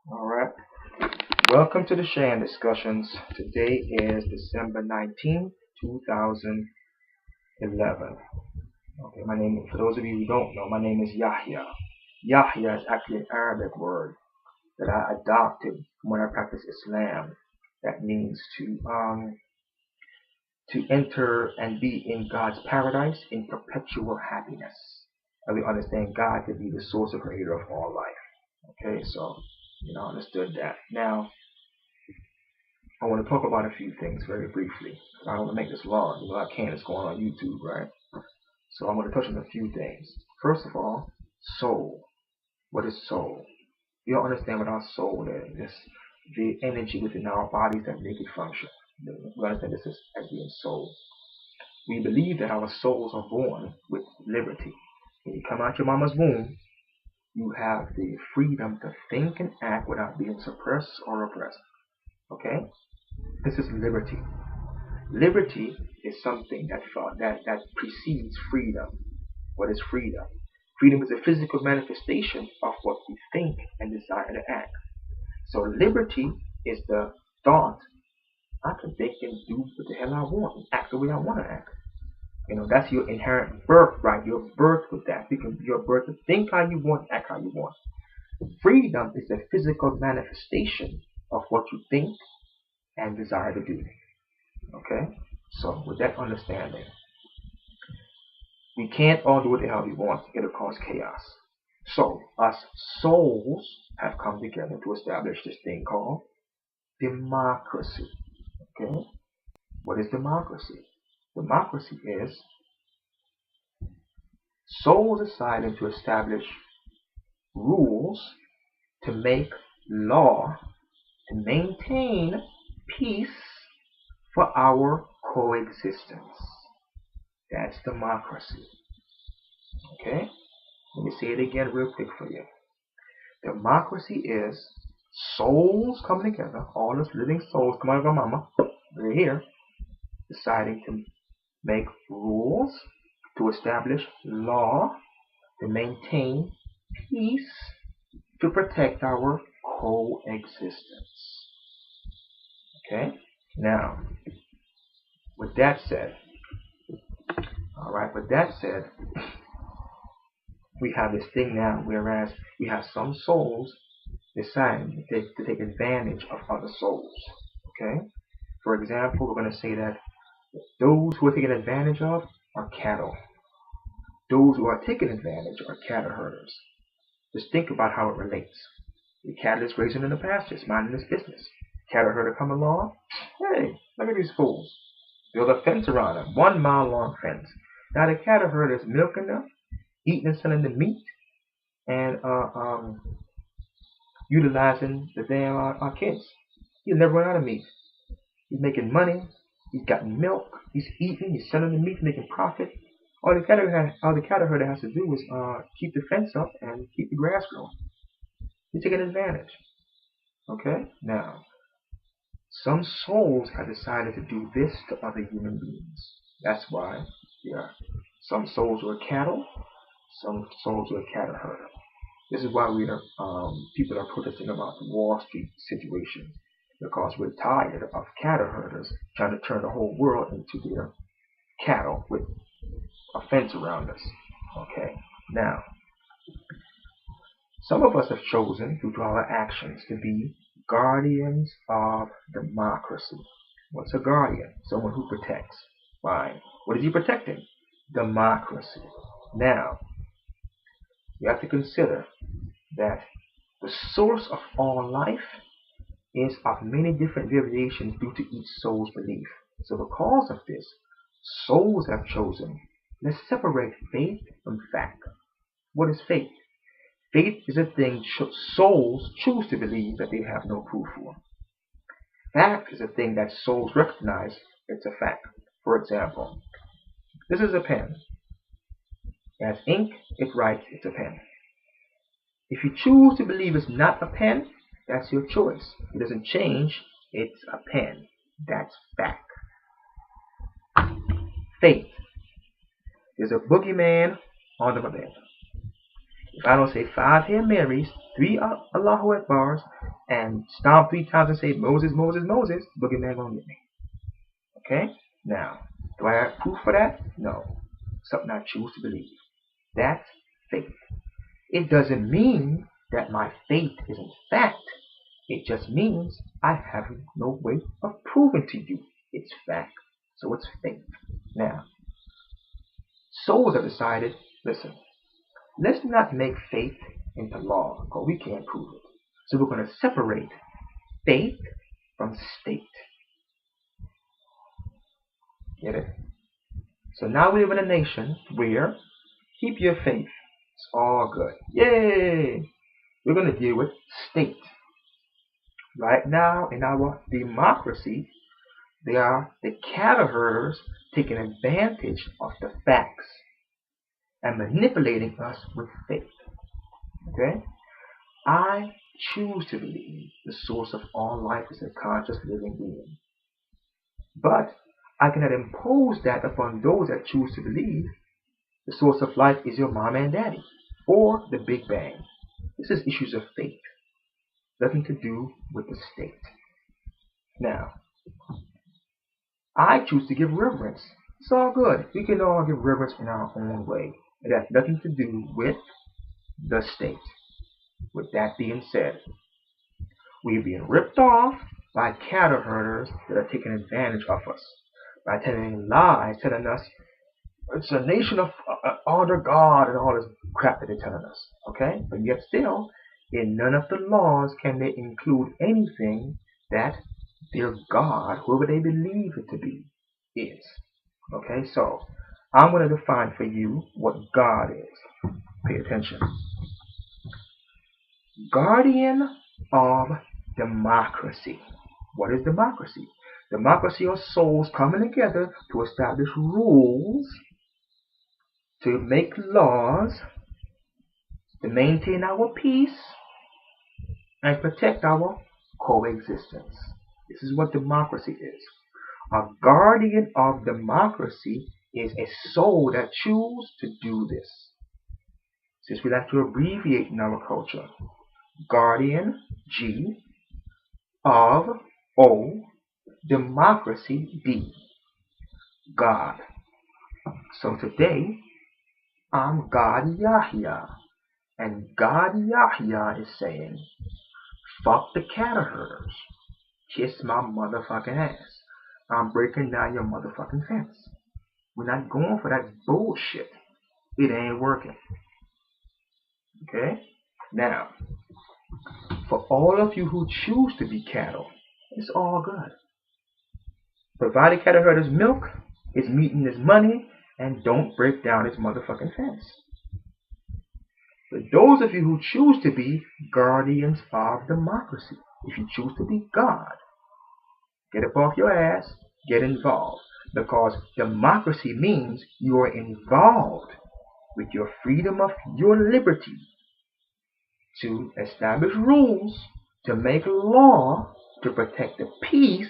Alright, welcome to the Shan Discussions. Today is December 19th, 2011. Okay, for those of you who don't know, my name is Yahya. Yahya is actually an Arabic word that I adopted from when I practice Islam. That means to enter and be in God's paradise in perpetual happiness. And we understand God to be the source and creator of all life. Okay, so understood that. Now, I want to talk about a few things very briefly. I don't want to make this long. I can't. It's going on YouTube, right? So I'm going to touch on a few things. First of all, soul. What is soul? You don't understand what our soul is. It's the energy within our bodies that make it function. We understand this as being soul. We believe that our souls are born with liberty. When you come out your mama's womb, you have the freedom to think and act without being suppressed or oppressed. Okay? This is liberty. Liberty is something that precedes freedom. What is freedom? Freedom is a physical manifestation of what we think and desire to act. So liberty is the thought, I can think and do what the hell I want and act the way I want to act. That's your inherent birthright. You're birthed with that. You're birthed to think how you want, act how you want. Freedom is a physical manifestation of what you think and desire to do. Okay? So with that understanding, we can't all do what the hell we want. It'll cause chaos. So us souls have come together to establish this thing called democracy. Okay? What is democracy? Democracy is souls deciding to establish rules to make law to maintain peace for our coexistence. That's democracy. Okay? Let me say it again real quick for you. Democracy is souls coming together, all us living souls come out of our mama, we're here, deciding to make rules, to establish law, to maintain peace, to protect our coexistence. Okay? Now, with that said, we have this thing now, whereas we have some souls deciding to take advantage of other souls. Okay? For example, we're going to say that those who are taken advantage of are cattle. Those who are taken advantage are cattle herders. Just think about how it relates. The cattle is grazing in the pastures, minding his business. Cattle herder come along. Hey, look at these fools. Build a fence around them, 1 mile long fence. Now the cattle herder is milking them, eating and selling the meat, and utilizing the damn kids. He'll never run out of meat. He's making money. He's got milk. He's eating. He's selling the meat, making profit. All the cattle herder has to do is keep the fence up and keep the grass growing. He's taking advantage. Okay? Now, some souls have decided to do this to other human beings. That's why some souls are cattle, some souls are cattle herder. This is why people are protesting about the Wall Street situation, because we're tired of cattle herders trying to turn the whole world into their cattle with a fence around us. Okay, now, some of us have chosen, due to our actions, to be guardians of democracy. What's a guardian? Someone who protects. Fine. What is he protecting? Democracy. Now, you have to consider that the source of all life is of many different variations due to each soul's belief. So because of this, souls have chosen, let's separate faith from fact. What is faith? Faith is a thing souls choose to believe that they have no proof for. Fact is a thing that souls recognize it's a fact. For example, this is a pen. It has ink, it writes, it's a pen. If you choose to believe it's not a pen, that's your choice. It doesn't change, it's a pen. That's fact. Faith. There's a boogeyman under my bed. If I don't say 5 Hail Marys, 3 Allahu Akbars, and stomp 3 times and say Moses, Moses, Moses, boogeyman gonna get me. Okay? Now, do I have proof for that? No. Something I choose to believe. That's faith. It doesn't mean that my faith isn't fact. It just means I have no way of proving to you it's fact. So it's faith. Now, souls have decided, listen, let's not make faith into law, because we can't prove it. So we're going to separate faith from state. Get it? So now we live in a nation where keep your faith. It's all good. Yay! We're going to deal with state. Right now in our democracy, they are the cattle herders taking advantage of the facts and manipulating us with faith. Okay? I choose to believe the source of all life is a conscious living being. But I cannot impose that upon those that choose to believe the source of life is your mom and daddy or the Big Bang. This is issues of faith. Nothing to do with the state. Now, I choose to give reverence. It's all good. We can all give reverence in our own way. It has nothing to do with the state. With that being said, we're being ripped off by cattle herders that are taking advantage of us by telling lies, telling us it's a nation of under God and all this crap that they're telling us. Okay? But yet still, in none of the laws can they include anything that their God, whoever they believe it to be, is. Okay? So, I'm going to define for you what God is. Pay attention. Guardian of democracy. What is democracy? Democracy are souls coming together to establish rules, to make laws, to maintain our peace, and protect our coexistence. This is what democracy is. A guardian of democracy is a soul that chooses to do this. Since we like to abbreviate in our culture, guardian, G, of, O, democracy, D, God. So today, I'm God Yahya, and God Yahya is saying, fuck the cattle herders, kiss my motherfucking ass. I'm breaking down your motherfucking fence. We're not going for that bullshit. It ain't working. Okay? Now, for all of you who choose to be cattle, it's all good. Provide the cattle herders milk, his meat and his money, and don't break down his motherfucking fence. But those of you who choose to be guardians of democracy, if you choose to be God, get up off your ass, get involved. Because democracy means you are involved with your freedom of your liberty to establish rules, to make law, to protect the peace,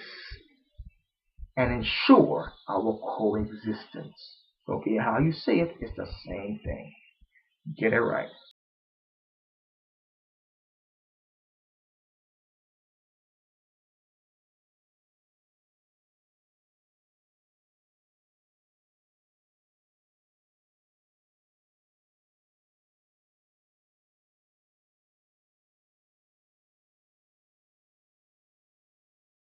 and ensure our coexistence. Don't care how you say it, it's the same thing. Get it right.